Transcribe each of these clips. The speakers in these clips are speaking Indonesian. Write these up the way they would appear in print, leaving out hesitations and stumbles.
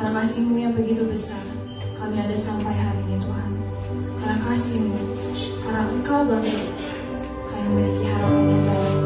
Karena kasih-Mu yang begitu besar, kami ada sampai hari ini Tuhan. Karena kasih-Mu, karena Engkau bangkit, kami memiliki harapan yang baru.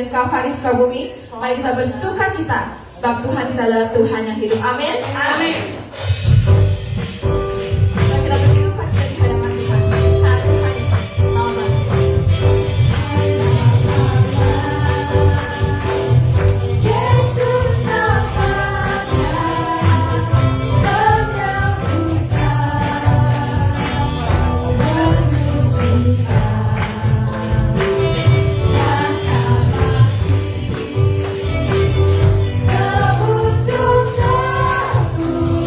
Kalvari Sukabumi, mari kita bersuka cita sebab Tuhan kita adalah Tuhan yang hidup. Amin. Amin. Mari kita bersuka cita di hadapan Tuhan. Karena Tuhan Yesus lama. Yesus namanya menyembuhkan, menyucikan. Tebus dosaku.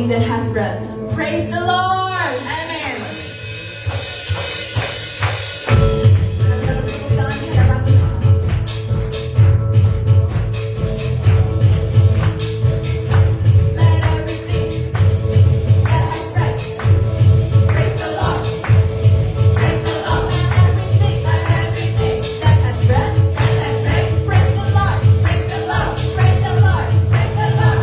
that has breath. Praise the Lord. Amen. Mari kita bertepuk tangan di hadapan Tuhan. Let everything that has breath praise the Lord. Praise the Lord. Let everything that has breath praise the Lord. Praise the Lord. Praise the Lord. Praise the Lord.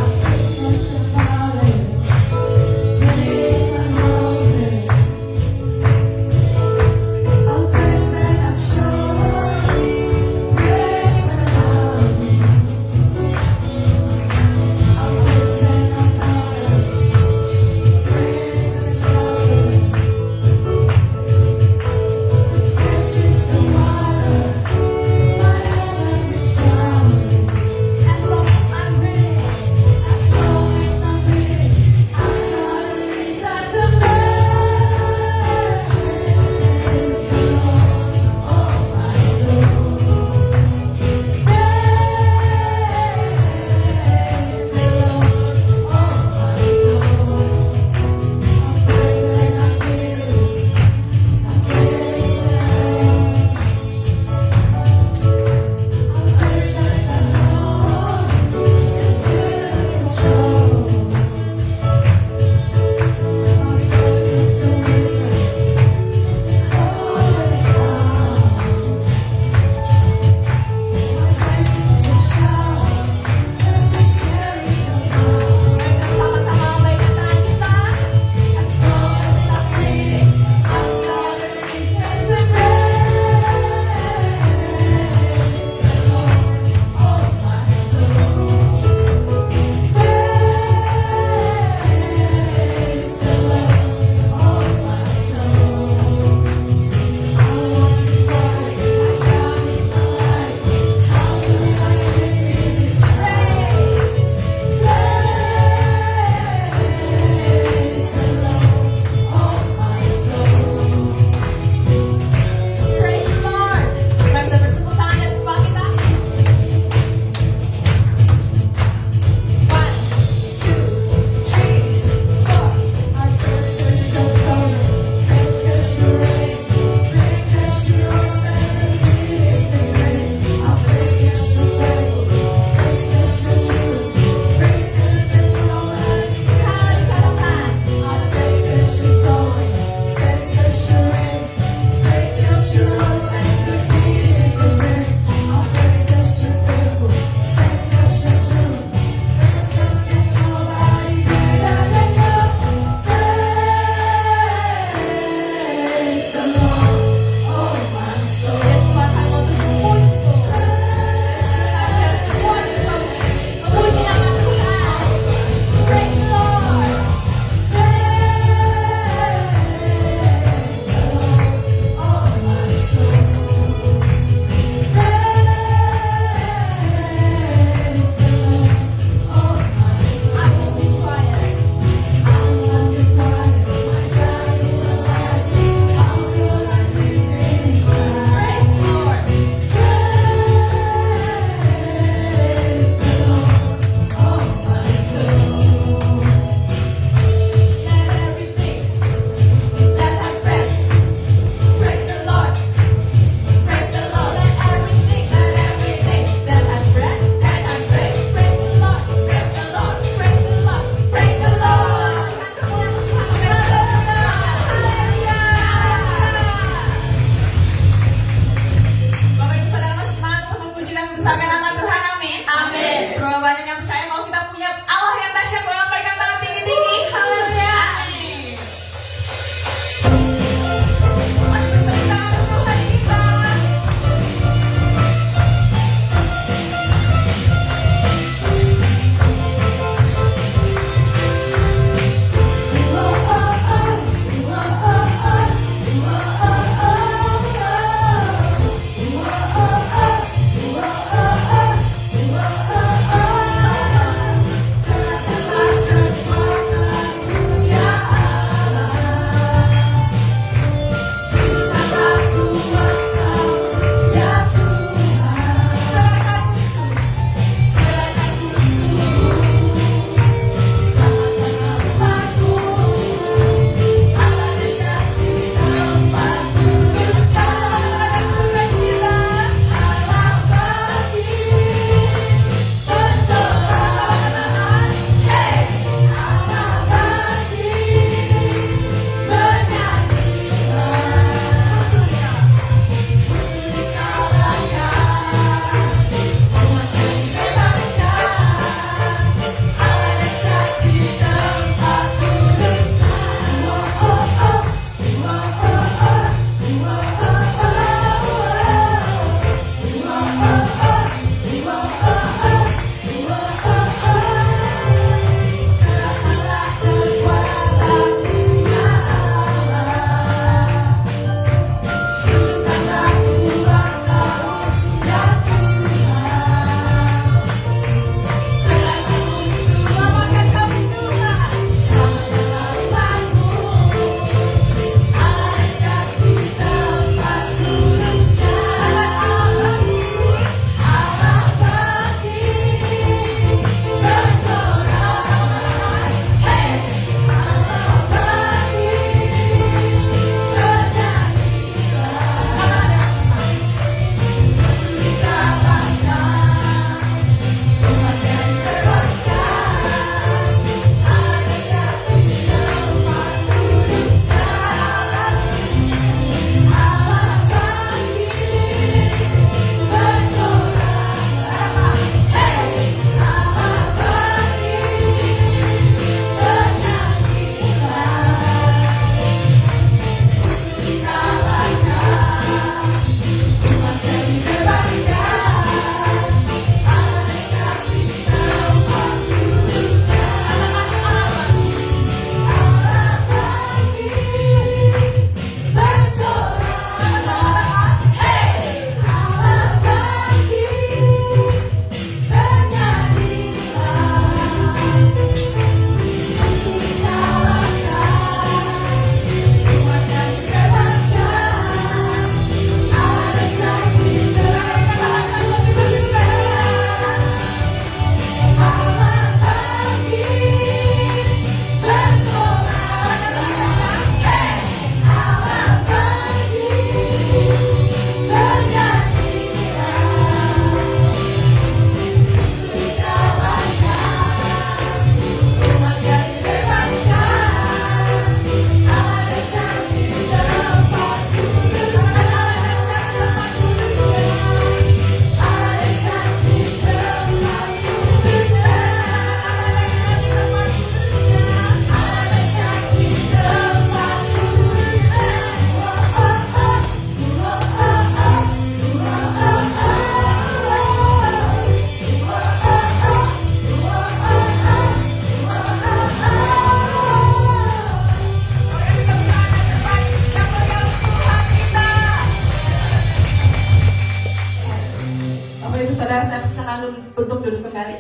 saudara saya persilakan untuk duduk kembali.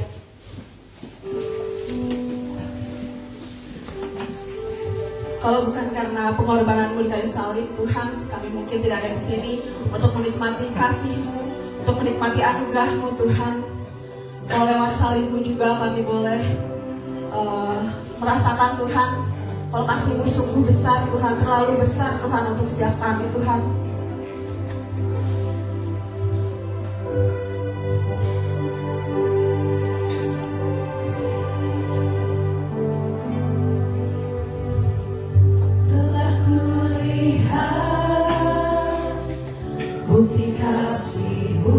Kalau bukan karena pengorbananmu di kayu salib, Tuhan, kami mungkin tidak ada di sini untuk menikmati kasih-Mu, untuk menikmati anugerah-Mu, Tuhan. Kalau lewat salib-Mu juga kami boleh merasakan, Tuhan, kalau kasih-Mu sungguh besar, Tuhan, terlalu besar, Tuhan, untuk setiap kami, Tuhan. Bukti kasih-Mu,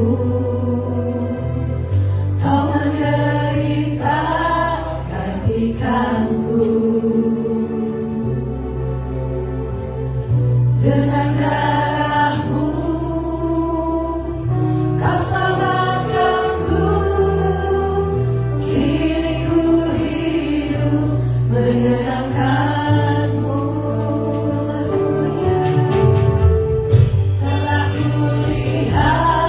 Kau menderita gantikanku. Dengan darah-Mu, Kau selamatkanku. Kini ku hidup menyenangkan-Mu. Telah kulihat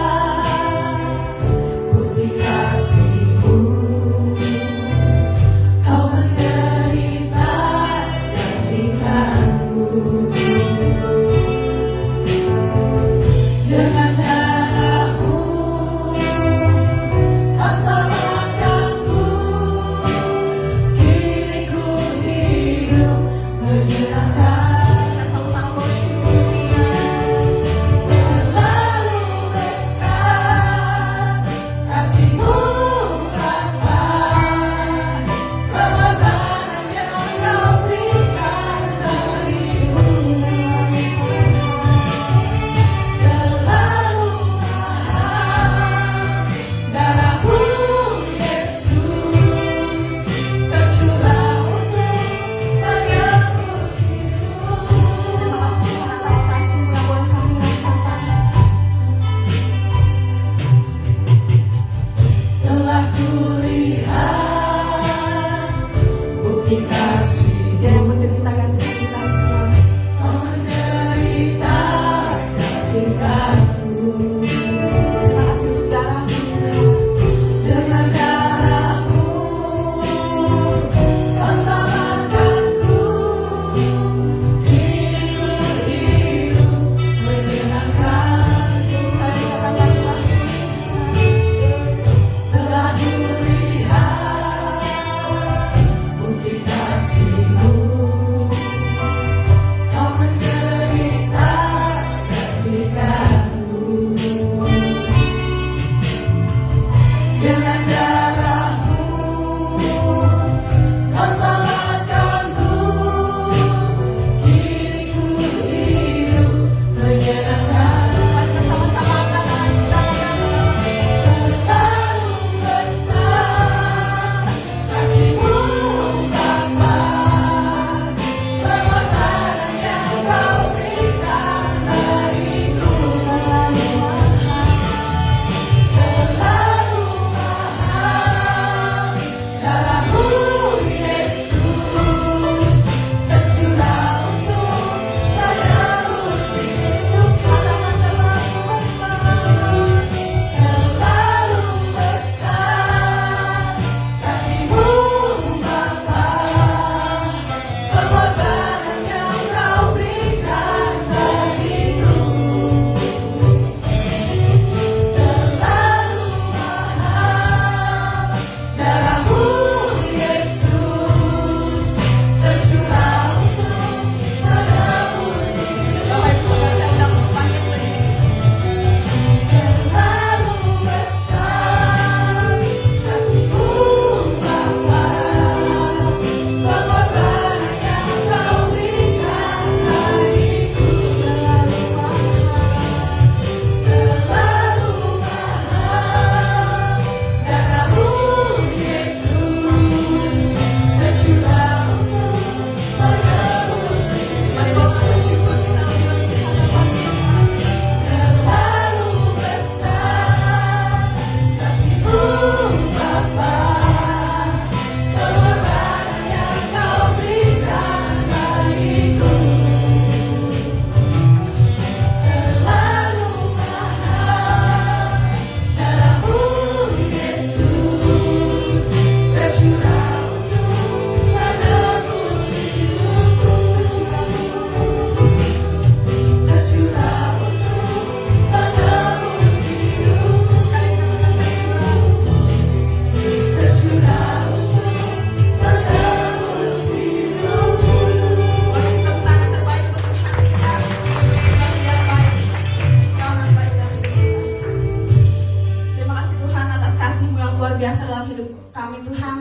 kami Tuhan.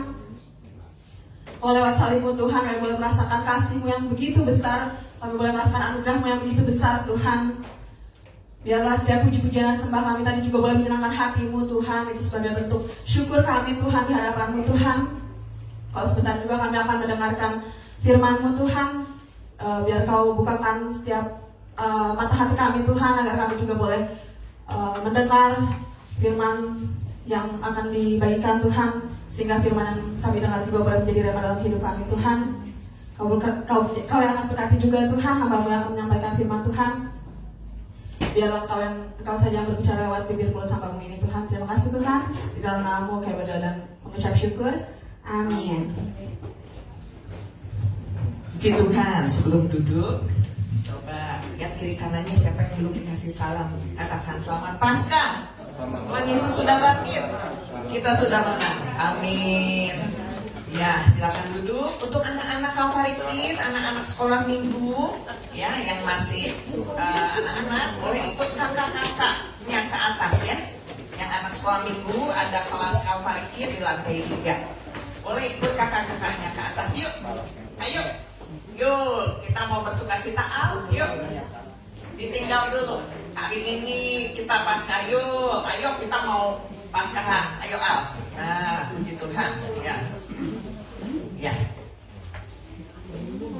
Kalau lewat salib-Mu Tuhan, kami boleh merasakan kasih-Mu yang begitu besar. Kami boleh merasakan anugerah-Mu yang begitu besar Tuhan. Biarlah setiap puji-pujian dan sembah kami tadi juga boleh menyenangkan hati-Mu Tuhan. Itu sebagai bentuk syukur kami Tuhan di hadapan-Mu Tuhan. Kalau sebentar juga kami akan mendengarkan firman-Mu Tuhan. Biar Kau bukakan setiap mata hati kami Tuhan, agar kami juga boleh mendengar firman yang akan dibagikan Tuhan, sehingga firman yang kami dengar juga boleh menjadi rema dalam hidup kami Tuhan. Kau yang akan berkati juga Tuhan, hamba-Mu yang akan menyampaikan firman Tuhan. Biarlah Engkau saja yang berbicara lewat bibir mulut hamba-Mu ini Tuhan. Terima kasih Tuhan, di dalam nama-Mu kami berdoa dan mengucap syukur. Amin. Puji Tuhan. Sebelum duduk, coba lihat kiri kanannya siapa yang belum dikasih salam. Katakan selamat Paskah. Tuhan Yesus sudah bangkit. Kita sudah menang. Amin. Ya, silakan duduk. Untuk anak-anak Calvary Kids, anak-anak sekolah minggu, ya, yang masih anak-anak boleh ikut kakak-kakaknya ke atas ya. Yang anak sekolah minggu ada kelas Calvary Kids di lantai 3. Boleh ikut kakak-kakaknya ke atas. Yuk, ayo. Yuk, kita mau bersuka cita. Yuk, ditinggal dulu. Hari ini kita Paskah. Yuk, ayo kita mau Paskahan. Ayo Al. Nah, puji Tuhan. Ya.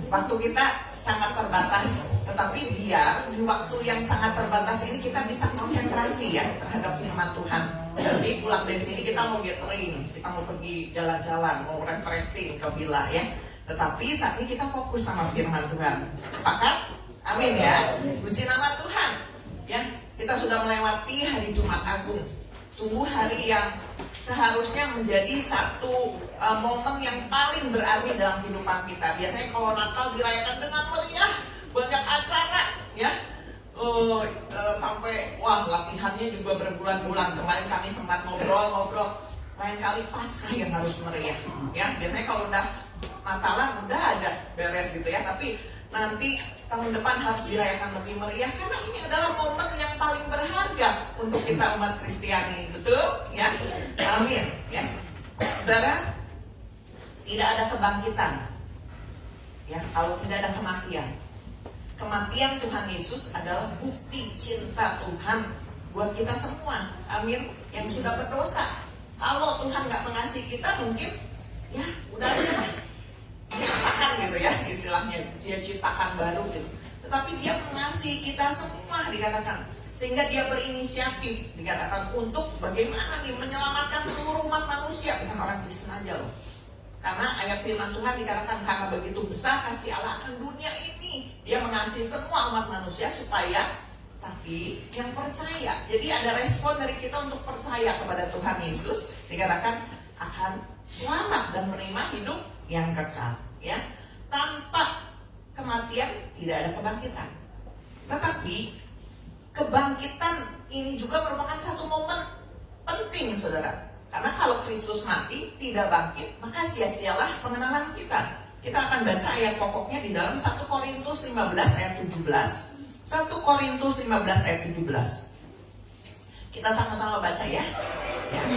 Waktu kita sangat terbatas, tetapi biar di waktu yang sangat terbatas ini kita bisa konsentrasi ya terhadap firman Tuhan. Nanti pulang dari sini kita mau gathering, kita mau pergi jalan-jalan, mau refreshing ke villa ya. Tetapi saat ini kita fokus sama firman Tuhan. Sepakat? Amin ya. Puji nama Tuhan. Ya, kita sudah melewati hari Jumat Agung. Sungguh hari yang seharusnya menjadi satu momen yang paling berarti dalam kehidupan kita. Biasanya kalau Natal dirayakan dengan meriah, banyak acara, ya. Sampai latihannya juga berbulan-bulan. Kemarin kami sempat ngobrol. Lain kali Paskah yang harus meriah, ya. Biasanya kalau udah Natalan udah aja beres gitu ya, tapi nanti tahun depan harus dirayakan lebih meriah karena ini adalah momen yang paling berharga untuk kita umat Kristiani, betul? Ya, amin. Ya, saudara, tidak ada kebangkitan, ya kalau tidak ada kematian. Kematian Tuhan Yesus adalah bukti cinta Tuhan buat kita semua, amin. Yang sudah berdosa, kalau Tuhan nggak mengasihi kita mungkin, ya udah aja. Dikatakan gitu ya istilahnya, dia ciptakan baru gitu. Tetapi dia mengasihi kita semua dikatakan, sehingga dia berinisiatif dikatakan untuk bagaimana nih menyelamatkan seluruh umat manusia, bukan orang Kristen aja loh. Karena ayat firman Tuhan dikatakan karena begitu besar kasih Allah akan dunia ini, dia mengasihi semua umat manusia supaya tapi yang percaya. Jadi ada respon dari kita untuk percaya kepada Tuhan Yesus, dikatakan akan selamat dan menerima hidup yang kekal, ya. Tanpa kematian tidak ada kebangkitan. Tetapi kebangkitan ini juga merupakan satu momen penting, saudara. Karena kalau Kristus mati tidak bangkit, maka sia-sialah pengenalan kita. Kita akan baca ayat pokoknya di dalam 1 Korintus 15 ayat 17. 1 Korintus 15 ayat 17. Kita sama-sama baca ya. 1,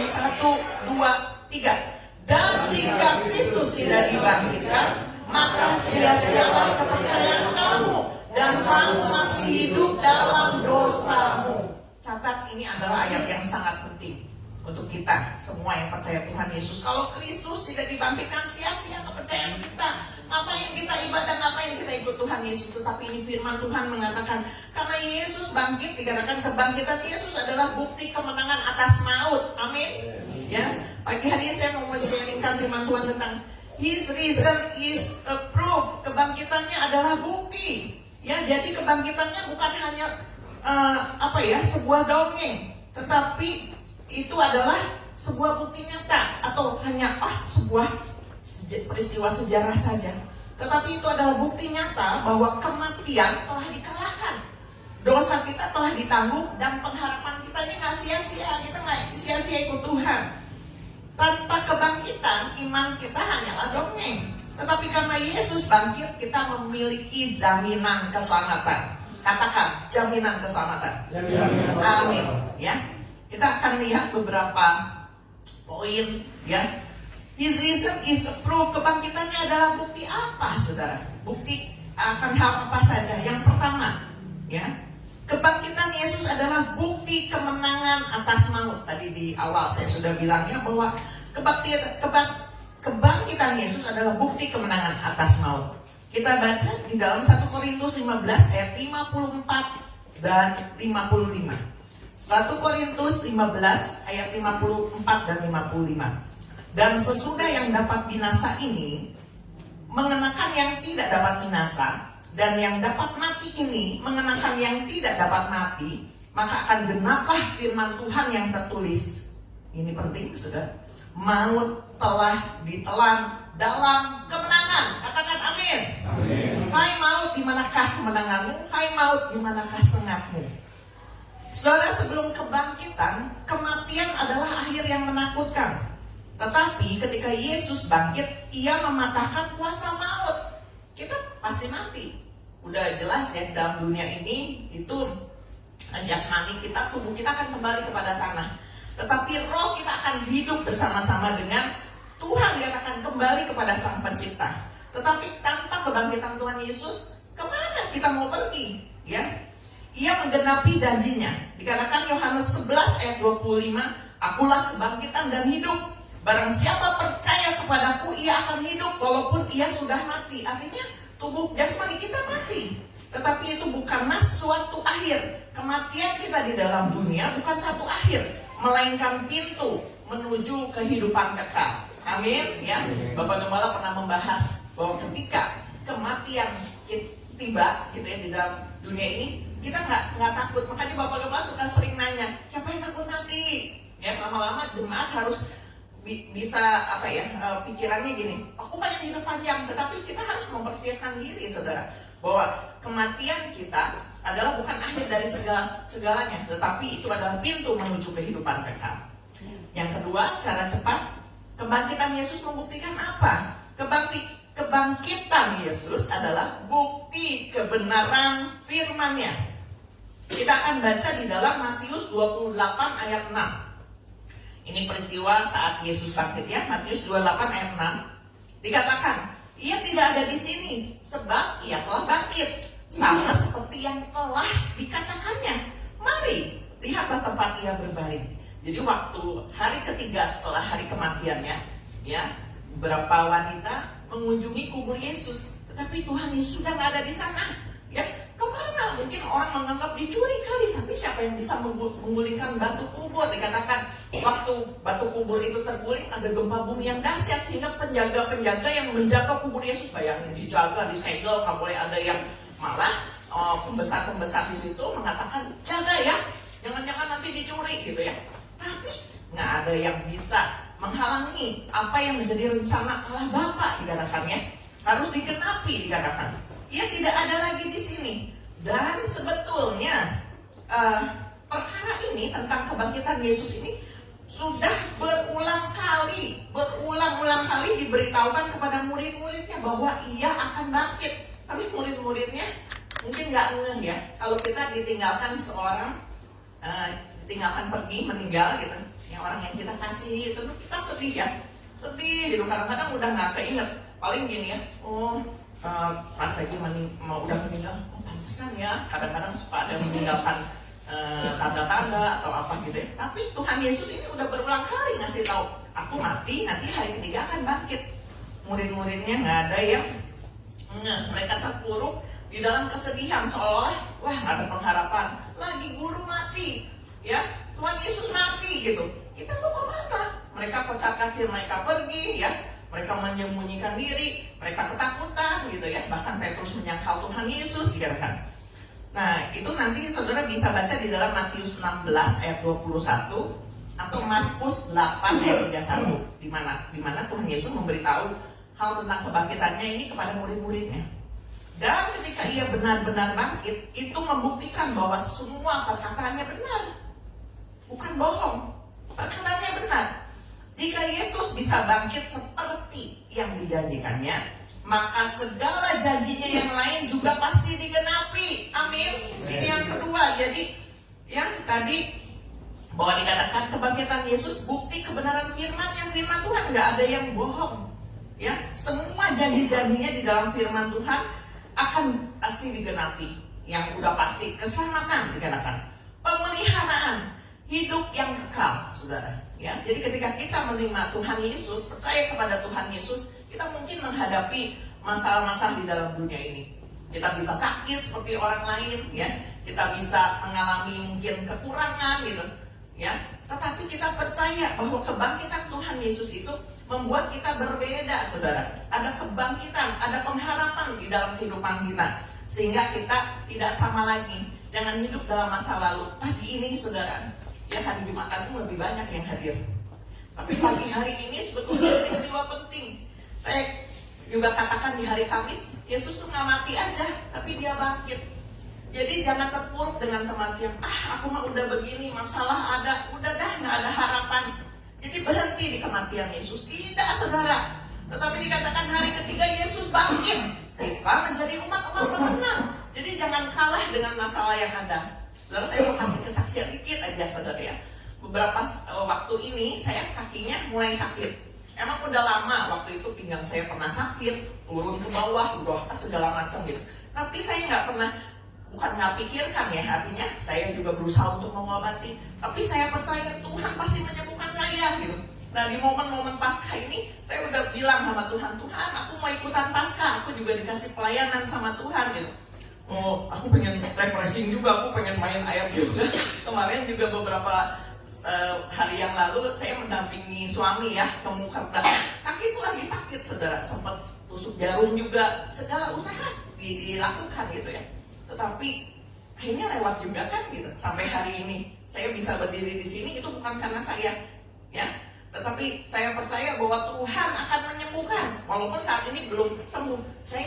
2, 3. Dan jika Kristus tidak dibangkitkan, maka sia-sialah kepercayaan kamu dan kamu masih hidup dalam dosamu. Catat, ini adalah ayat yang sangat penting untuk kita semua yang percaya Tuhan Yesus. Kalau Kristus tidak dibangkitkan, sia-sia kepercayaan kita. Ngapain kita ibadah, ngapain kita ikut Tuhan Yesus? Tetapi ini firman Tuhan mengatakan, karena Yesus bangkit, dikatakan kebangkitan Yesus adalah bukti kemenangan atas maut. Amin. Ya, pagi hari ini saya mau sharingkan firman Tuhan tentang His reason is a proof. Kebangkitannya adalah bukti. Ya, jadi kebangkitannya bukan hanya sebuah dongeng, tetapi itu adalah sebuah bukti nyata atau hanya sebuah peristiwa sejarah saja. Tetapi itu adalah bukti nyata bahwa kematian telah dikalahkan. Dosa kita telah ditanggung dan pengharapan kita ini nggak sia-sia. Kita nggak sia-sia ikut Tuhan. Tanpa kebangkitan, iman kita hanyalah dongeng. Tetapi karena Yesus bangkit, kita memiliki jaminan keselamatan. Katakan, jaminan keselamatan. Amin. Ya, kita akan lihat beberapa poin. Ya, His reason is a proof. Kebangkitannya adalah bukti apa, saudara? Bukti akan hal apa saja? Yang pertama, ya, kebangkitan Yesus adalah bukti kemenangan atas maut. Tadi di awal saya sudah bilangnya bahwa kebangkitan Yesus adalah bukti kemenangan atas maut. Kita baca di dalam 1 Korintus 15 ayat 54 dan 55. 1 Korintus 15 ayat 54 dan 55. Dan sesudah yang dapat binasa ini mengenakan yang tidak dapat binasa, dan yang dapat mati ini mengenakan yang tidak dapat mati, maka akan genaplah firman Tuhan yang tertulis. Ini penting, saudara. Maut telah ditelan dalam kemenangan. Katakan amin. Amin. Hai maut, di manakah kemenanganmu? Hai maut, di manakah sengatmu? Saudara, sebelum kebangkitan, kematian adalah akhir yang menakutkan. Tetapi ketika Yesus bangkit, ia mematahkan kuasa maut. Kita pasti mati. Udah jelas ya, dalam dunia ini itu jasmani kita, tubuh kita akan kembali kepada tanah. Tetapi roh kita akan hidup bersama-sama dengan Tuhan, yang akan kembali kepada Sang Pencipta. Tetapi tanpa kebangkitan Tuhan Yesus, kemana kita mau pergi? Ya, ia menggenapi janjinya. Dikatakan Yohanes 11 ayat 25, akulah kebangkitan dan hidup. Barang siapa percaya kepadaku, ia akan hidup walaupun ia sudah mati. Artinya tubuh jasmani kita mati, tetapi itu bukanlah suatu akhir. Kematian kita di dalam dunia bukan satu akhir, melainkan pintu menuju kehidupan kekal. Amin. Ya, Bapak Gembala pernah membahas bahwa ketika kematian tiba gitu ya di dalam dunia ini, kita nggak takut. Makanya Bapak Gembala suka sering nanya, siapa yang takut mati? Ya, lama-lama jemaat harus bisa pikirannya gini, aku pengen hidup panjang, tetapi kita harus mempersiapkan diri, saudara, bahwa kematian kita adalah bukan akhir dari segalanya, tetapi itu adalah pintu menuju kehidupan kekal. Yang kedua, secara cepat, kebangkitan Yesus membuktikan apa? Kebangkitan Yesus adalah bukti kebenaran firman-Nya. Kita akan baca di dalam Matius 28 ayat 6. Ini peristiwa saat Yesus bangkit ya, Matius 28 ayat 6. Dikatakan, ia tidak ada di sini sebab ia telah bangkit, sama seperti yang telah dikatakannya. Mari, lihatlah tempat ia berbaring. Jadi waktu hari ketiga setelah hari kematiannya, ya, beberapa wanita mengunjungi kubur Yesus, tetapi Tuhan Yesus sudah nggak ada di sana. Ya, kemana? Mungkin orang menganggap dicuri kali, tapi siapa yang bisa menggulingkan batu kubur? Dikatakan waktu batu kubur itu terguling, ada gempa bumi yang dahsyat sehingga penjaga-penjaga yang menjaga kubur Yesus, bayangin, dijaga, disegel, nggak boleh ada yang malah pembesar-pembesar di situ mengatakan jaga ya, jangan-jangan nanti dicuri gitu ya. Tapi nggak ada yang bisa menghalangi apa yang menjadi rencana Allah Bapa, dikatakannya harus digenapi, dikatakan. Ia tidak ada lagi di sini. Dan sebetulnya perkara ini tentang kebangkitan Yesus ini sudah berulang kali diberitahukan kepada murid-muridnya bahwa ia akan bangkit. Tapi murid-muridnya mungkin nggak ngeh ya. Kalau kita ditinggalkan seorang, ditinggalkan pergi, meninggal gitu, yang orang yang kita kasihi itu, kita sedih ya. Sedih gitu, kadang-kadang udah nggak keinget. Paling gini ya, pas lagi udah meninggal, pantesan ya, kadang-kadang suka ada yang meninggalkan tanda-tanda atau apa gitu ya. Tapi Tuhan Yesus ini udah berulang kali ngasih tahu, aku mati, nanti hari ketiga akan bangkit. Murid-muridnya nggak ada yang mereka terpuruk di dalam kesedihan, seolah-olah wah nggak ada pengharapan. Lagi guru mati, ya, Tuhan Yesus mati gitu. Kita mau kemana? Mereka kocar-kacir, mereka pergi ya. Mereka menyembunyikan diri, mereka ketakutan gitu ya. Bahkan Petrus menyangkal Tuhan Yesus gitu kan. Nah, itu nanti saudara bisa baca di dalam Matius 16 ayat 21 atau Markus 8 ayat 31, di mana Tuhan Yesus memberitahu hal tentang kebangkitannya ini kepada murid-muridnya. Dan ketika ia benar-benar bangkit, itu membuktikan bahwa semua perkataannya benar. Bukan bohong, perkataannya benar. Jika Yesus bisa bangkit seperti yang dijanjikannya, maka segala janjinya yang lain juga pasti digenapi. Amin. Ini yang kedua. Jadi yang tadi Bahwa dikatakan kebangkitan Yesus bukti kebenaran firman-Nya. Firman Tuhan nggak ada yang bohong. Ya, semua janji-janjinya di dalam firman Tuhan akan pasti digenapi. Yang udah pasti keselamatan dikatakan, pemeliharaan, hidup yang kekal, saudara. Ya, jadi ketika kita menerima Tuhan Yesus, percaya kepada Tuhan Yesus, kita mungkin menghadapi masalah-masalah di dalam dunia ini. Kita bisa sakit seperti orang lain, ya. Kita bisa mengalami mungkin kekurangan, gitu, ya. Tetapi kita percaya bahwa kebangkitan Tuhan Yesus itu membuat kita berbeda, saudara. Ada kebangkitan, ada pengharapan di dalam kehidupan kita, sehingga kita tidak sama lagi. Jangan hidup dalam masa lalu. Pagi ini, saudara, ya, hari Jumat Agung lebih banyak yang hadir. Tapi pagi hari ini sebetulnya peristiwa penting. Saya juga katakan di hari Kamis, Yesus tuh nggak mati aja, tapi dia bangkit. Jadi jangan terpuruk dengan kematian. Aku mah udah begini, masalah ada, udah dah nggak ada harapan. Jadi berhenti di kematian Yesus. Tidak, saudara. Tetapi dikatakan hari ketiga Yesus bangkit. Kita menjadi umat-umat pemenang. Jadi jangan kalah dengan masalah yang ada. Saudara, saya mau kasih kesaksian dikit aja, saudara, ya. Beberapa waktu ini saya kakinya mulai sakit. Emang udah lama, waktu itu pinggang saya pernah sakit, turun ke bawah, udah segala macam gitu. Tapi saya nggak pernah, bukan nggak pikirkan ya, artinya saya juga berusaha untuk mengobati. Tapi saya percaya Tuhan pasti menyembuhkan saya gitu. Nah, di momen-momen Paskah ini saya udah bilang sama Tuhan, Tuhan, aku mau ikutan Paskah, aku juga dikasih pelayanan sama Tuhan gitu. Oh, aku pengen refreshing juga, aku pengen main ayam juga. Kemarin juga beberapa hari yang lalu saya mendampingi suami ya ke Mukerda. Kaki itu lagi sakit, saudara, sempat tusuk jarum juga, segala usaha dilakukan gitu ya. Tetapi akhirnya lewat juga kan gitu. Sampai hari ini saya bisa berdiri di sini itu bukan karena saya, ya. Tetapi saya percaya bahwa Tuhan akan menyembuhkan. Walaupun saat ini belum sembuh, saya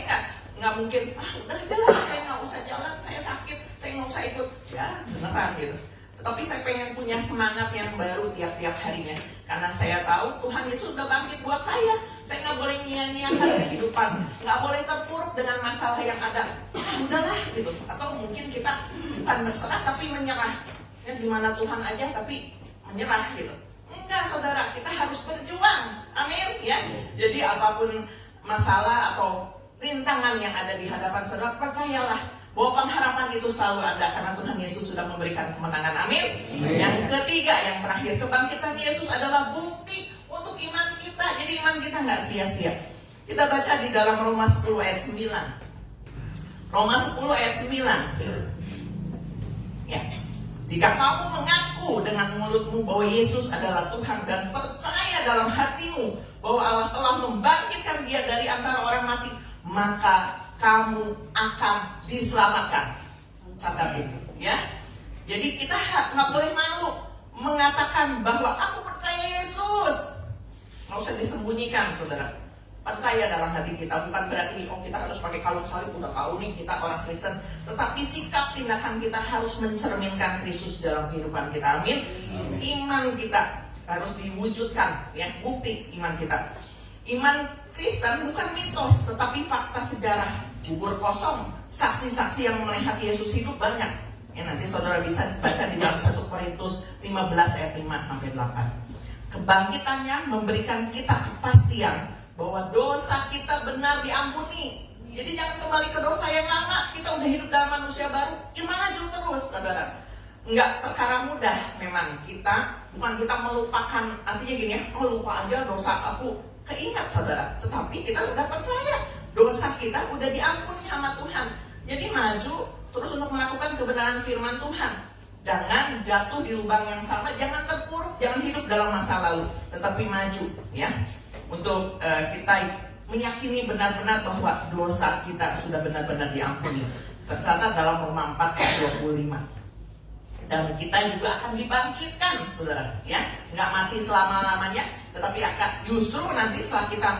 nggak mungkin, udah jalan, saya nggak usah jalan, saya sakit, saya nggak usah ikut. Ya beneran gitu. Tetapi saya pengen punya semangat yang baru tiap-tiap harinya. Karena saya tahu Tuhan Yesus sudah bangkit buat saya. Saya nggak boleh nyia-nyiakan kehidupan. Nggak boleh terpuruk dengan masalah yang ada. Udahlah gitu. Atau mungkin kita bukan berserah tapi menyerah. Ya gimana Tuhan aja tapi menyerah gitu. Enggak, saudara, kita harus berjuang. Amin ya. Jadi apapun masalah atau rintangan yang ada di hadapan saudara, percayalah bahwa pengharapan itu selalu ada karena Tuhan Yesus sudah memberikan kemenangan. Amin. Yang ketiga, yang terakhir, kebangkitan Yesus adalah bukti untuk iman kita. Jadi iman kita nggak sia-sia. Kita baca di dalam Roma 10 ayat 9. Roma 10 ayat 9. Ya. Jika kamu mengaku dengan mulutmu bahwa Yesus adalah Tuhan dan percaya dalam hatimu bahwa Allah telah membangkitkan Dia dari antara orang mati, maka kamu akan diselamatkan. Catat itu, ya. Jadi kita nggak boleh malu mengatakan bahwa aku percaya Yesus. Nggak usah disembunyikan, saudara. Percaya dalam hati kita, bukan berarti kita harus pakai kalung salib, udah tahu nih kita orang Kristen. Tetapi sikap tindakan kita harus mencerminkan Kristus dalam kehidupan kita. Amin. Iman kita harus diwujudkan, ya, bukti iman kita. Iman Kristen bukan mitos, tetapi fakta sejarah. Bubur kosong, saksi-saksi yang melihat Yesus hidup banyak. Ya, nanti saudara bisa baca di dalam 1 Korintus 15 ayat 5-8. Kebangkitannya memberikan kita kepastian bahwa dosa kita benar diampuni. Jadi jangan kembali ke dosa yang lama. Kita udah hidup dalam manusia baru, maju terus, saudara. Enggak perkara mudah memang kita, bukan kita melupakan, artinya gini ya, lupa aja dosa aku. Keingat, saudara, tetapi kita udah percaya dosa kita udah diampuni sama Tuhan. Jadi maju terus untuk melakukan kebenaran firman Tuhan. Jangan jatuh di lubang yang sama, jangan terpuruk, jangan hidup dalam masa lalu, tetapi maju, ya. Untuk kita meyakini benar-benar bahwa dosa kita sudah benar-benar diampuni. Tercatat dalam Roma 4 ayat 25. Dan kita juga akan dibangkitkan, saudara, ya. Nggak mati selama-lamanya, tetapi akan justru nanti setelah kita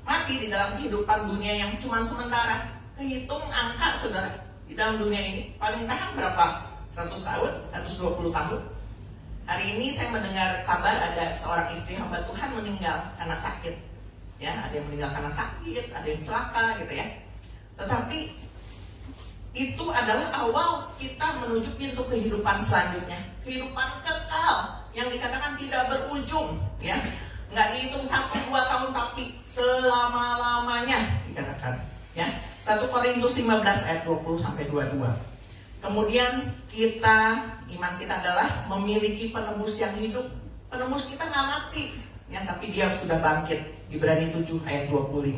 mati di dalam kehidupan dunia yang cuma sementara. Kehitung angka, saudara, di dalam dunia ini paling tahan berapa? 100 tahun, 120 tahun. Hari ini saya mendengar kabar ada seorang istri hamba Tuhan meninggal karena sakit. Ya, ada yang meninggal karena sakit, ada yang celaka gitu ya. Tetapi itu adalah awal kita menuju pintu kehidupan selanjutnya. Kehidupan kekal. yang dikatakan tidak berujung, ya, nggak dihitung 1-2 tahun tapi selama-lamanya dikatakan, ya. 1 Korintus 15 ayat 20 sampai 22. Kemudian iman kita adalah memiliki penebus yang hidup. Penebus kita nggak mati, ya, tapi dia sudah bangkit. Ibrani 7 ayat 25.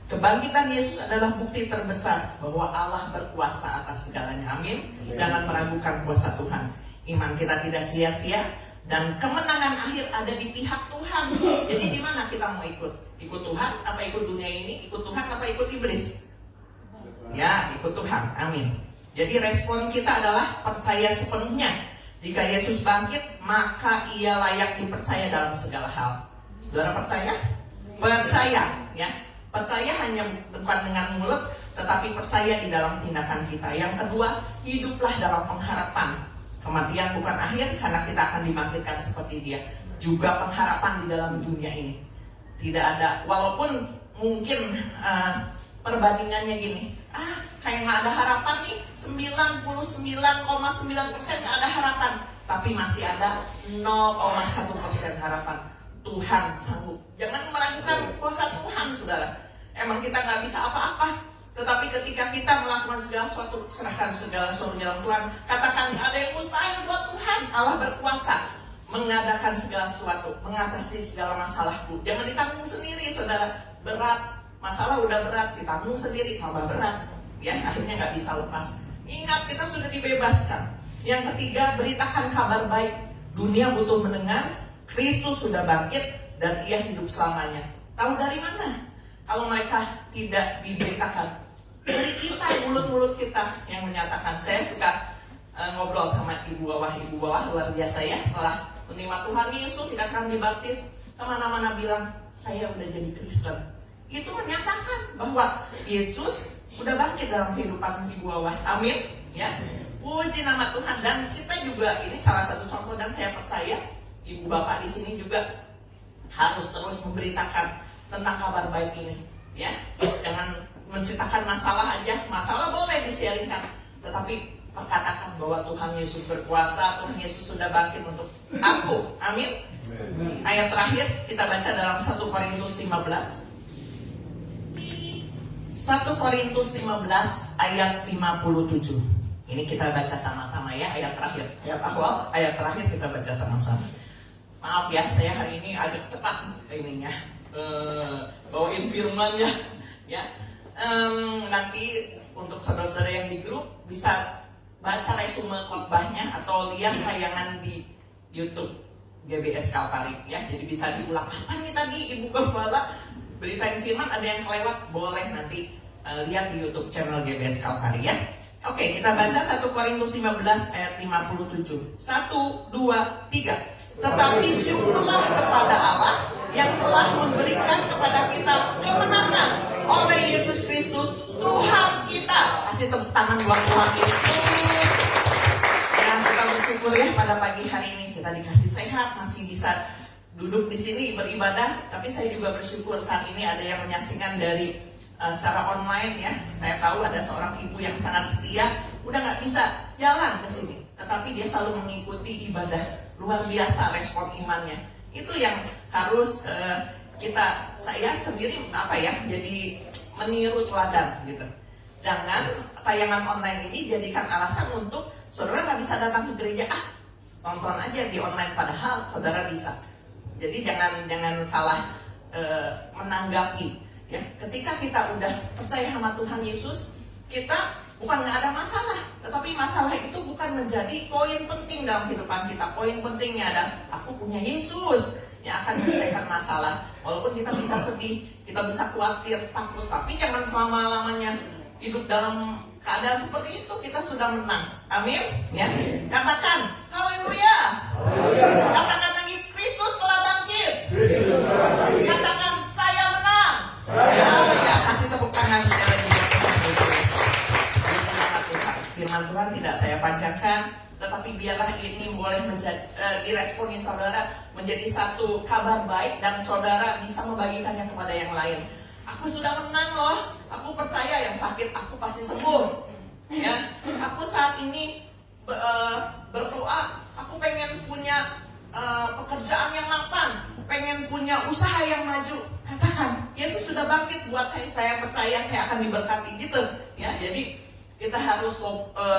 Kebangkitan Yesus adalah bukti terbesar bahwa Allah berkuasa atas segalanya. Amin. Jangan meragukan kuasa Tuhan. Iman kita tidak sia-sia dan kemenangan akhir ada di pihak Tuhan. Jadi di mana kita mau ikut? Ikut Tuhan apa ikut dunia ini? Ikut Tuhan apa ikut iblis? Ya, ikut Tuhan. Amin. Jadi respon kita adalah percaya sepenuhnya. Jika Yesus bangkit, maka ia layak dipercaya dalam segala hal. Saudara percaya? Percaya, ya. Percaya hanya bukan dengan mulut, tetapi percaya di dalam tindakan kita. Yang kedua, hiduplah dalam pengharapan. Kematian bukan akhir, karena kita akan dibangkitkan seperti dia. Juga pengharapan di dalam dunia ini. Tidak ada, walaupun mungkin perbandingannya gini, kayak nggak ada harapan nih, 99,9% nggak ada harapan. Tapi masih ada 0,1% harapan. Tuhan sanggup. Jangan meragukan kuasa Tuhan, saudara. Emang kita nggak bisa apa-apa, tetapi ketika kita melakukan segala sesuatu, serahkan segala sesuatu dalam Tuhan. Katakan ada yang mustahil buat Tuhan. Allah berkuasa mengadakan segala sesuatu, mengatasi segala masalahku. Jangan ditanggung sendiri, saudara. Berat, masalah udah berat, ditanggung sendiri tambah berat. Ya, akhirnya nggak bisa lepas. Ingat, kita sudah dibebaskan. Yang ketiga, beritakan kabar baik. Dunia butuh mendengar Kristus sudah bangkit dan ia hidup selamanya. Tahu dari mana? Kalau mereka tidak diberitakan, dari kita, mulut-mulut kita yang menyatakan. Saya suka ngobrol sama ibu bawah luar biasa, ya. Setelah menerima Tuhan Yesus, tidak akan dibaptis, kemana-mana bilang, saya udah jadi Kristen. Itu menyatakan bahwa Yesus udah bangkit dalam kehidupan ibu bawah. Amin, ya. Puji nama Tuhan. Dan kita juga, ini salah satu contoh, dan saya percaya ibu bapak di sini juga harus terus memberitakan tentang kabar baik ini, ya. Jangan menceritakan masalah aja. Masalah boleh disiarkan, tetapi katakan bahwa Tuhan Yesus berkuasa, Tuhan Yesus sudah bangkit untuk aku. Amin. Ayat terakhir kita baca dalam 1 Korintus 15. 1 Korintus 15 ayat 57. Ini kita baca sama-sama, ya, ayat terakhir. Ayat awal, ayat terakhir kita baca sama-sama. Maaf ya, saya hari ini agak cepat ininya, bawain firmannya, ya. Nanti untuk saudara-saudara yang di grup bisa baca resume khotbahnya atau lihat tayangan di YouTube GBS Kalvari, ya. Jadi bisa diulang. Apa nih tadi Ibu Gembala beritain firman, ada yang kelewat, boleh nanti lihat di YouTube channel GBS Kalvari, ya. Oke, kita baca 1 Korintus 15 ayat 57. 1, 2, 3. Tetapi syukurlah kepada Allah yang telah memberikan kepada kita kemenangan oleh Yesus Kristus Tuhan kita. Kasih tepuk tangan buat Tuhan Yesus. Dan kita bersyukur, ya, pada pagi hari ini kita dikasih sehat, masih bisa duduk di sini beribadah. Tapi saya juga bersyukur saat ini ada yang menyaksikan dari secara online, ya. Saya tahu ada seorang ibu yang sangat setia, udah nggak bisa jalan ke sini, tetapi dia selalu mengikuti ibadah. Luar biasa respon imannya. Itu yang harus saya sendiri jadi meniru teladan, gitu. Jangan tayangan online ini jadikan alasan untuk saudara nggak bisa datang ke gereja. Tonton aja di online, padahal saudara bisa. Jadi jangan salah menanggapi. Ya, ketika kita udah percaya sama Tuhan Yesus, kita bukan nggak ada masalah, tetapi masalah itu bukan menjadi poin penting dalam kehidupan kita. Poin pentingnya adalah aku punya Yesus yang akan menyelesaikan masalah. Walaupun kita bisa sedih, kita bisa khawatir, takut, tapi jangan selama-lamanya hidup dalam keadaan seperti itu. Kita sudah menang. Amin, ya. Katakan haleluya. Katakan lagi, Kristus telah bangkit. Katakan saya menang. Ya, kasih tepuk tangan sekali lagi buat Tuhan Yesus. Semangat Tuhan. Firman Tuhan tidak saya panjangkan, tetapi biarlah ini boleh diresponi saudara menjadi satu kabar baik dan saudara bisa membagikannya kepada yang lain. Aku sudah menang loh. Aku percaya yang sakit aku pasti sembuh. Ya, aku saat ini berdoa. Aku pengen punya punya usaha yang maju, katakan, Yesus sudah bangkit buat saya percaya saya akan diberkati gitu. Ya, jadi kita harus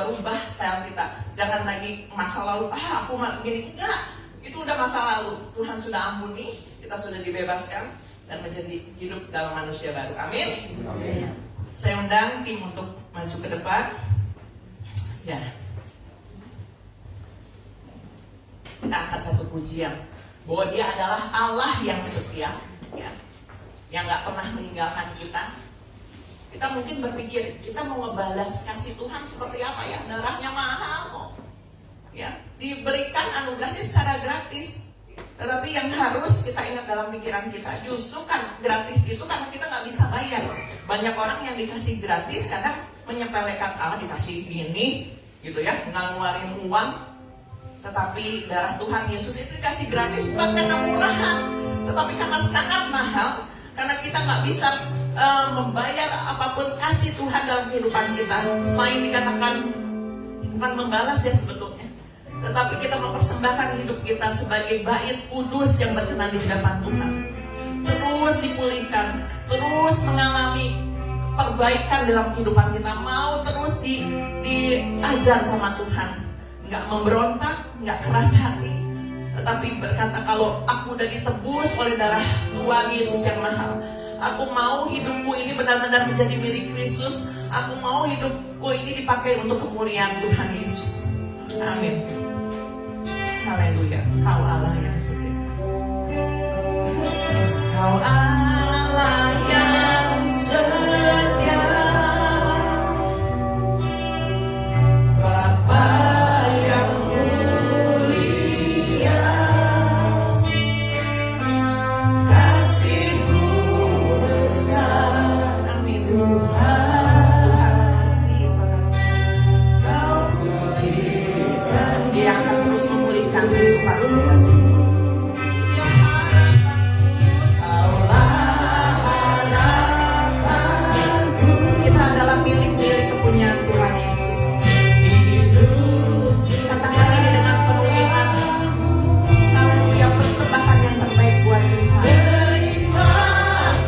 rubah style kita. Jangan lagi masa lalu, aku begini. Enggak, itu udah masa lalu. Tuhan sudah ampuni, kita sudah dibebaskan dan menjadi hidup dalam manusia baru. Amin. Amin. Saya undang tim untuk maju ke depan. Ya. Kita angkat satu pujian bahwa Dia adalah Allah yang setia, ya, yang nggak pernah meninggalkan kita. Kita mungkin berpikir kita mau ngebalas kasih Tuhan seperti apa ya? Darahnya mahal kok, ya, diberikan anugerahnya secara gratis. Tetapi yang harus kita ingat dalam pikiran kita, justru kan gratis itu karena kita nggak bisa bayar. Banyak orang yang dikasih gratis kadang menyepelekan, dikasih ini, gitu ya, nggak ngeluarin uang. Tetapi darah Tuhan Yesus itu dikasih gratis bukan karena murahan, tetapi karena sangat mahal. Karena kita nggak bisa membayar apapun kasih Tuhan dalam kehidupan kita. Selain dikatakan bukan membalas ya sebetulnya, tetapi kita mempersembahkan hidup kita sebagai bait kudus yang berkenan di hadapan Tuhan. Terus dipulihkan, terus mengalami perbaikan dalam kehidupan kita. Mau terus diajar sama Tuhan, nggak memberontak, nggak keras hati, tetapi berkata, kalau aku udah ditebus oleh darah Tuhan Yesus yang mahal, aku mau hidupku ini benar-benar menjadi milik Kristus. Aku mau hidupku ini dipakai untuk kemuliaan Tuhan Yesus. Amin. Haleluya. Kau Allah yang setia. Kau Allah yang setia, Bapa yang mulia, kasih-Mu besar. Amin. Tuhan kasih saudara-saudara. Kau pulihkan, Dia akan terus memulihkan kehidupan kita semua. Ya harapanku, Kaulah harapanku. Kita adalah milik-milik kepunyaan Tuhan Yesus. Hidup, katakan ini dengan penuh iman. Haleluya, persembahan yang terbaik buat Tuhan. Terima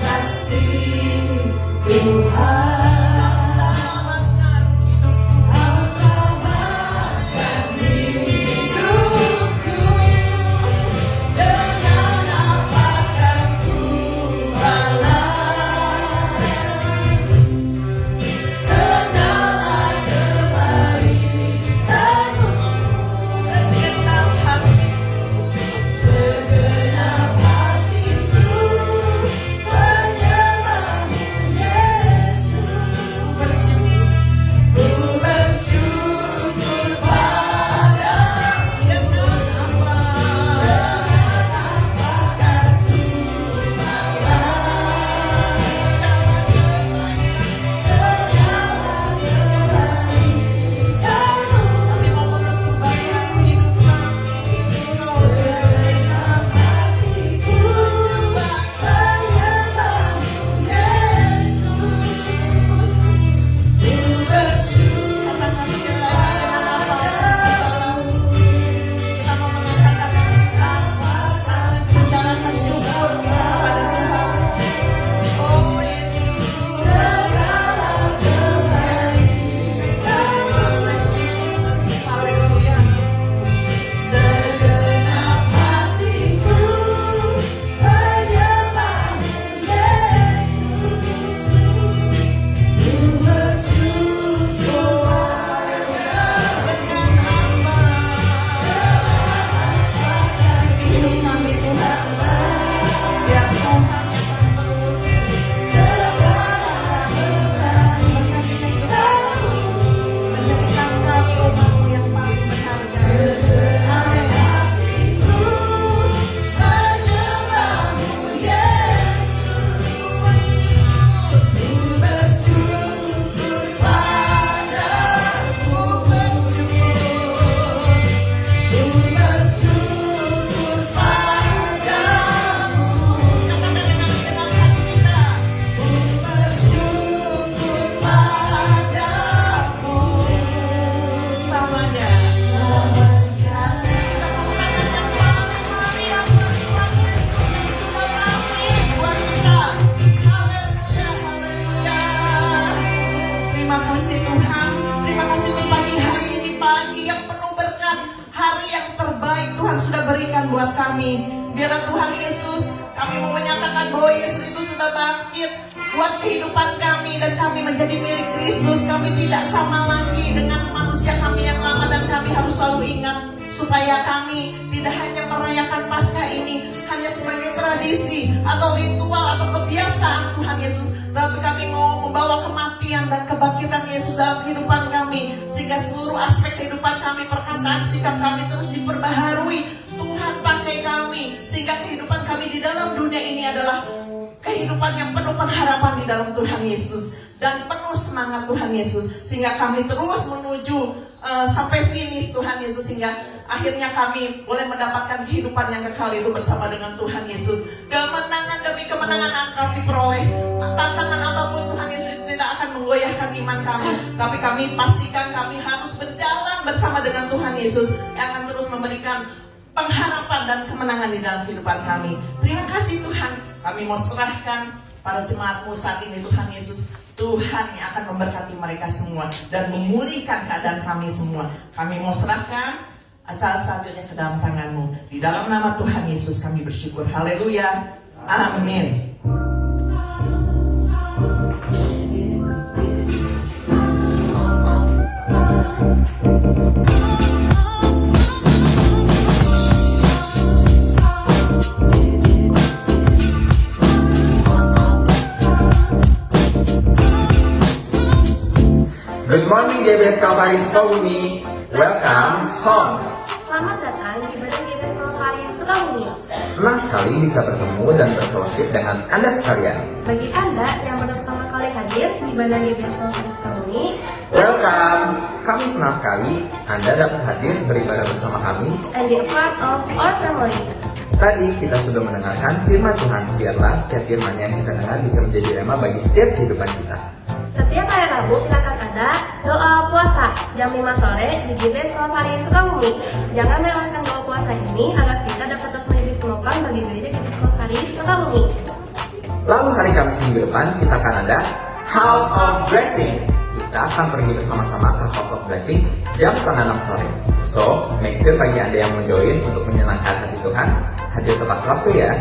kasih Tuhan. Kau selamatkan hidupku. Kau selamatkan hidupku. kami. Biarlah Tuhan Yesus, kami mau menyatakan bahwa Yesus itu sudah bangkit buat kehidupan kami dan kami menjadi milik Kristus. Kami tidak sama lagi dengan manusia kami yang lama dan kami harus selalu ingat supaya kami tidak hanya merayakan Paskah ini hanya sebagai tradisi atau ritual atau kebiasaan Tuhan Yesus, tapi kami mau membawa kematian dan kebangkitan Yesus dalam kehidupan kami, sehingga seluruh aspek kehidupan kami, perkataan, sikap kami terus diperbaharui. Tuhan pakai kami sehingga kehidupan kami di dalam dunia ini adalah kehidupan yang penuh pengharapan di dalam Tuhan Yesus dan penuh semangat Tuhan Yesus, sehingga kami terus menuju sampai finish Tuhan Yesus, sehingga akhirnya kami boleh mendapatkan kehidupan yang kekal itu bersama dengan Tuhan Yesus. Kemenangan demi kemenangan akan diperoleh. Tantangan apapun Tuhan Yesus itu tidak akan menggoyahkan iman kami, tapi kami pastikan kami harus berjalan bersama dengan Tuhan Yesus yang akan terus memberikan pengharapan dan kemenangan di dalam kehidupan kami. Terima kasih Tuhan. Kami mau serahkan para jemaat-Mu saat ini Tuhan Yesus. Tuhan yang akan memberkati mereka semua dan memulihkan keadaan kami semua. Kami mau serahkan acara selanjutnya ke dalam tangan-Mu. Di dalam nama Tuhan Yesus kami bersyukur. Haleluya. Amin. Good morning GBS Kalvari Sukabumi. Welcome home. Selamat datang di Badan GBS Kalvari Sukabumi. Senang sekali bisa bertemu dan berfellowship dengan Anda sekalian. Bagi Anda yang baru pertama kali hadir di Badan GBS Kalvari Sukabumi, Welcome. Kami senang sekali Anda dapat hadir beribadah bersama kami. and be a part of our family. Tadi kita sudah mendengarkan firman Tuhan. Biarlah setiap firman yang kita dengar bisa menjadi rema bagi setiap kehidupan kita. Setiap hari Rabu kita akan ada doa puasa jam 5 sore di GBS Kalvari Sukabumi. Jangan melewatkan doa puasa ini agar kita dapat terus menjadi penopang bagi gereja GBS Kalvari Sukabumi. Lalu hari Kamis minggu depan kita akan ada House of Blessing. Kita akan pergi bersama-sama ke House of Blessing jam 5:30 sore. So, make sure bagi Anda yang mau join untuk menyenangkan hati Tuhan, hadir tepat waktu ya.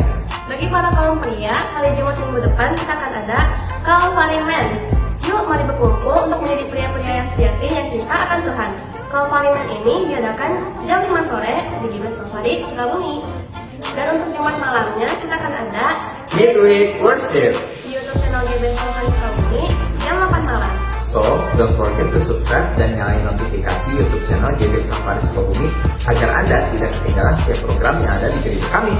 Bagi para kaum pria, hari Jumat minggu depan kita akan ada Kalvari Men. Yuk mari berkumpul untuk menjadi pria-pria yang sejati yang cinta akan Tuhan. Kalvari Men ini diadakan jam 5 sore di GBS Kalvari Sukabumi. Dan untuk Jumat malamnya kita akan ada Midweek Worship. di YouTube channel GBS Kalvari Sukabumi jam 8 malam. So, don't forget to subscribe dan nyalain notifikasi YouTube channel GBS Kalvari Sukabumi agar Anda tidak ketinggalan setiap program yang ada di gereja kami.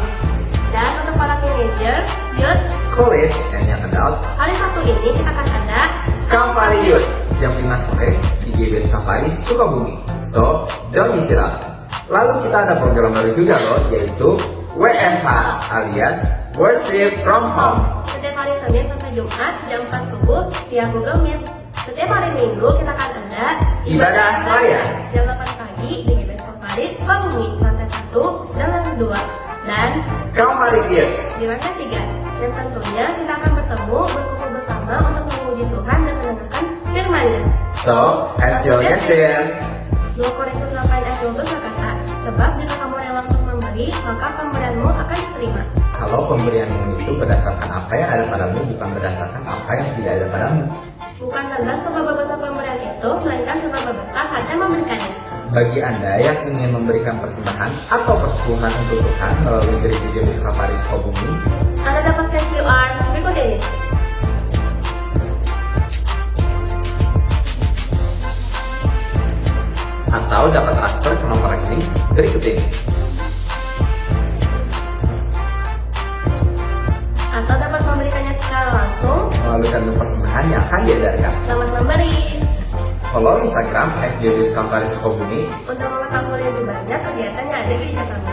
Dan untuk para teenager, youth, College and Young Adult, hari Sabtu ini kita akan ada Kalvari Youth jam 5 sore di GBS Kalvari Sukabumi. So, don't miss it out. Lalu kita ada program baru juga loh, yaitu WFH alias Worship from Home. setiap hari Senin sampai Jumat jam 4 subuh via Google Meet. Setiap hari Minggu kita akan ada Ibadah Raya jam 8 pagi di GBS Kalvari Sukabumi lantai 1 dan lantai 2 dan Kalvari Kids. di lantai 3. Dan tentunya kita akan bertemu berkumpul bersama untuk memuji Tuhan dan mendengarkan firman-Nya. So, as you guys there. 2 Korintus 8 ayat 12 berkata, sebab jika kamu rela untuk memberi, maka pemberianmu akan diterima. Kalau pemberianmu itu berdasarkan apa yang ada padamu, bukan berdasarkan apa yang tidak ada padamu. Bukan tentang seberapa besar pemberian itu, melainkan seberapa besar hati yang memberikannya. Bagi Anda yang ingin memberikan persembahan atau persepuluhan untuk Tuhan melalui gereja GBS Kalvari Sukabumi, Anda dapat scan QR berikut ini. atau dapat transfer ke nomor rekening berikut ini. Atau dapat memberikannya secara langsung. Melalui kantung persembahan yang akan diedarkan. Selamat memberi. Follow Instagram @GBS Kalvari Sukabumi Untuk mengetahui lebih banyak kegiatan yang ada di gereja kami.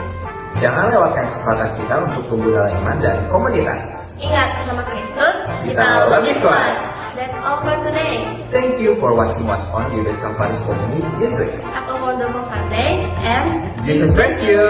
Jangan lewatkan kesempatan kita untuk tumbuh dalam iman dan komunitas. Ingat, bersama Kristus, Kita lebih kuat. That's all for today. Thank you for watching what's on GBS Kalvari Sukabumi this week. Have a wonderful Sunday and Jesus bless you.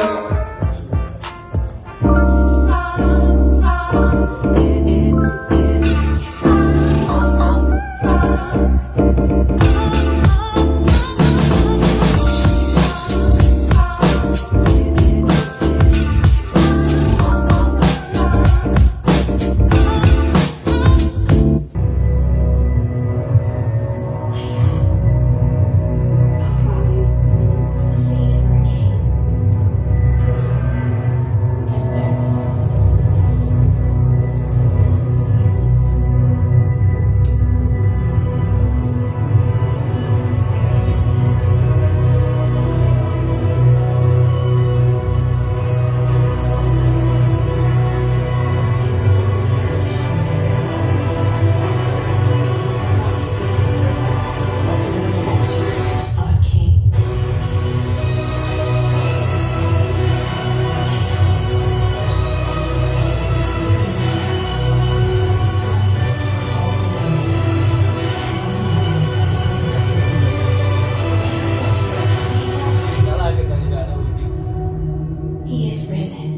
He is risen.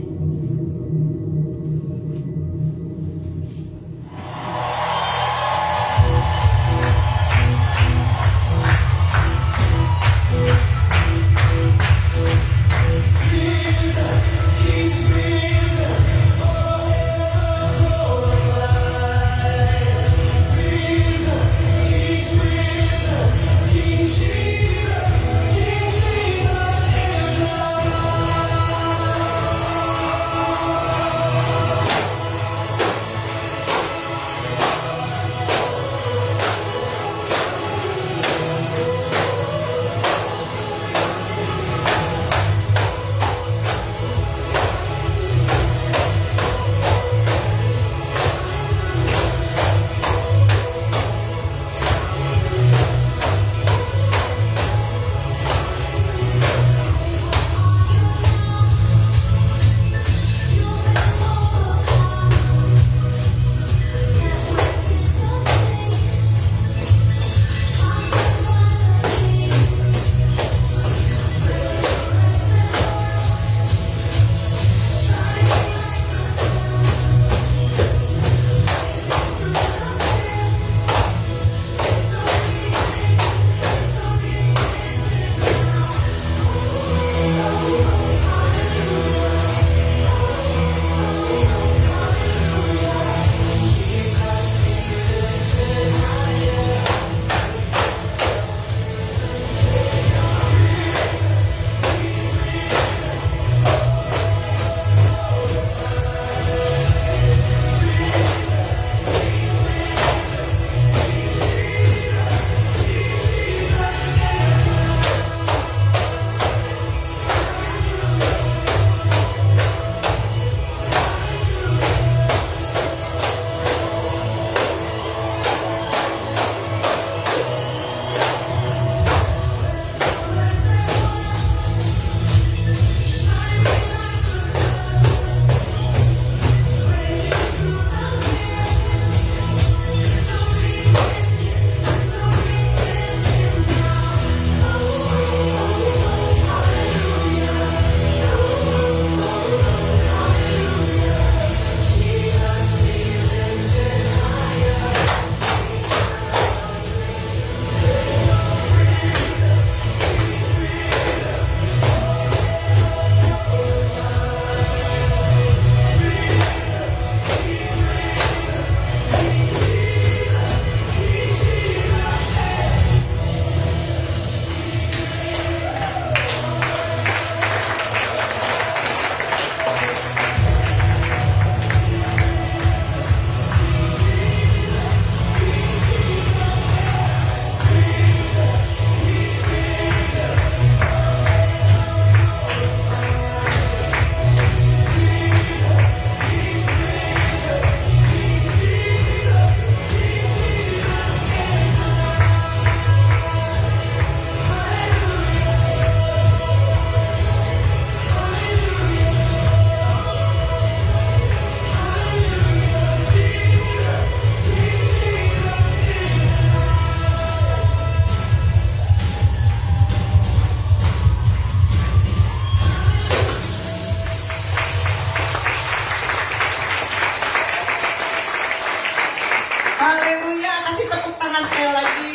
Haleluya, kasih tepuk tangan sekali lagi.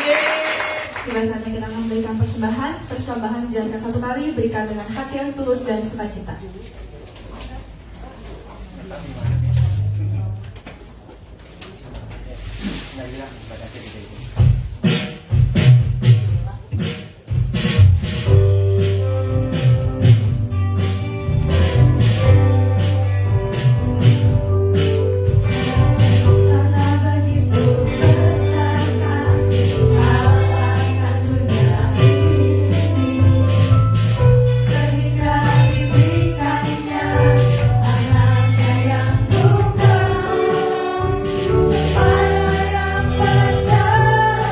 Yeay. Tiba saatnya kita memberikan persembahan. Persembahan dijalankan satu kali, berikan dengan hati yang tulus dan sukacita. Karena begitu besar kasih Allah akan dunia ini, sehingga diberikannya anaknya yang tunggal, supaya yang percaya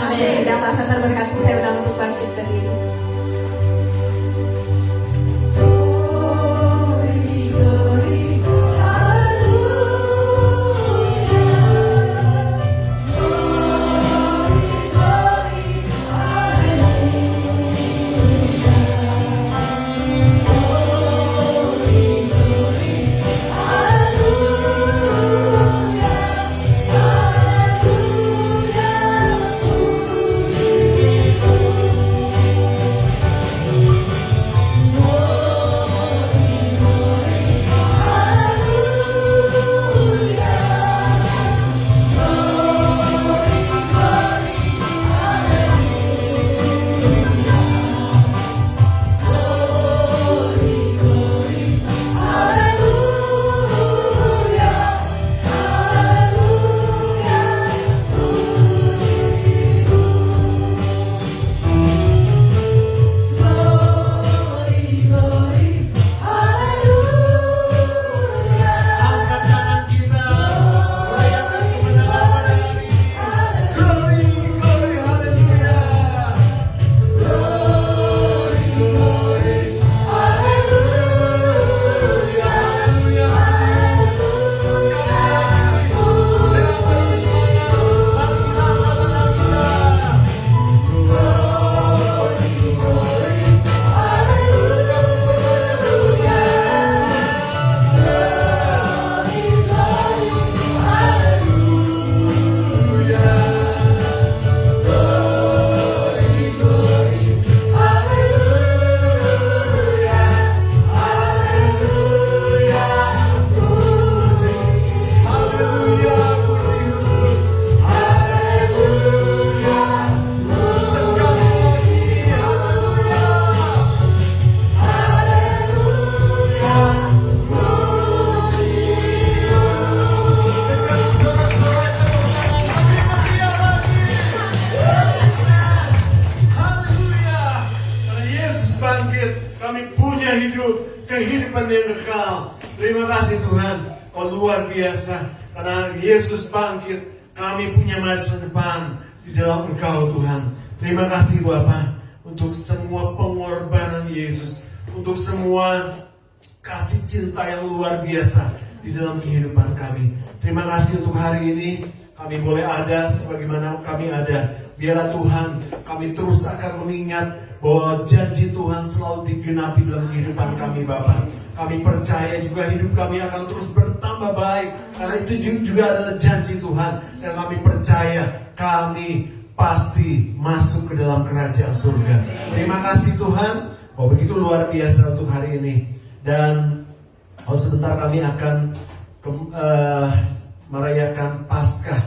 Amin. Yang merasa terberkati, saya undang untuk bangkit berdiri. Angkat tangan kita, merayakan kemenangan pada hari ini. Glory, glory, haleluya. Glory, glory, haleluya, haleluya. Dengan penuh semangat, mari kita angkat tangan kita. Glory, glory, haleluya. Haleluya. Karena Yesus bangkit, kami punya hidup, kehidupan yang kekal. Terima kasih Tuhan, Kau luar biasa. Karena Yesus bangkit, kami punya masa depan di dalam Engkau Tuhan. Terima kasih Bapa untuk semua pengorbanan Yesus, untuk semua kasih cinta yang luar biasa di dalam kehidupan kami. Terima kasih untuk hari ini kami boleh ada sebagaimana kami ada. Biarlah Tuhan kami terus akan mengingat bahwa janji Tuhan selalu digenapi dalam kehidupan kami Bapa. Kami percaya juga hidup kami akan terus bertambah baik, karena itu juga adalah janji Tuhan. Dan kami percaya kami pasti masuk ke dalam kerajaan surga. Terima kasih Tuhan, bahwa begitu luar biasa untuk hari ini. Dan sebentar kami akan merayakan Paskah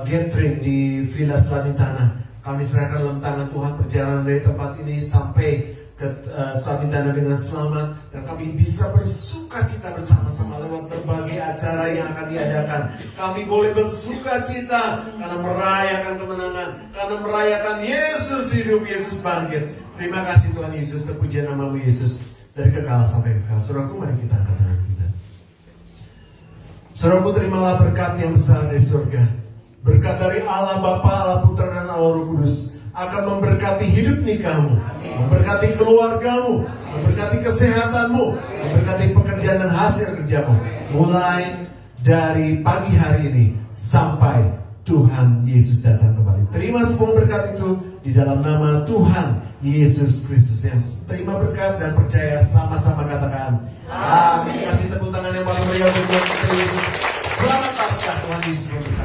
gathering di Villa Slamintana. Kami serahkan dalam tangan Tuhan perjalanan dari tempat ini sampai ke Slamintana dengan selamat, dan kami bisa bersuka cita bersama-sama lewat berbagai acara yang akan diadakan. Kami boleh bersuka cita karena merayakan kemenangan, karena merayakan Yesus hidup, Yesus bangkit. Terima kasih Tuhan Yesus, terpuji namamu Yesus, dari kekal sampai kekal. Saudaraku, mari kita angkat tangan kita. Saudaraku, terimalah berkat yang besar dari surga. Berkat dari Allah Bapa, Allah Putra dan Allah Roh Kudus akan memberkati hidup nikahmu, memberkati keluargamu, memberkati kesehatanmu, memberkati pekerjaan dan hasil kerjamu, mulai dari pagi hari ini sampai Tuhan Yesus datang kembali. Terima semua berkat itu di dalam nama Tuhan Yesus Kristus. Yang terima berkat dan percaya sama-sama katakan amin. Kasih tepuk tangan yang paling meriah untuk Tuhan Yesus. Selamat Paskah, Tuhan Yesus memberkati.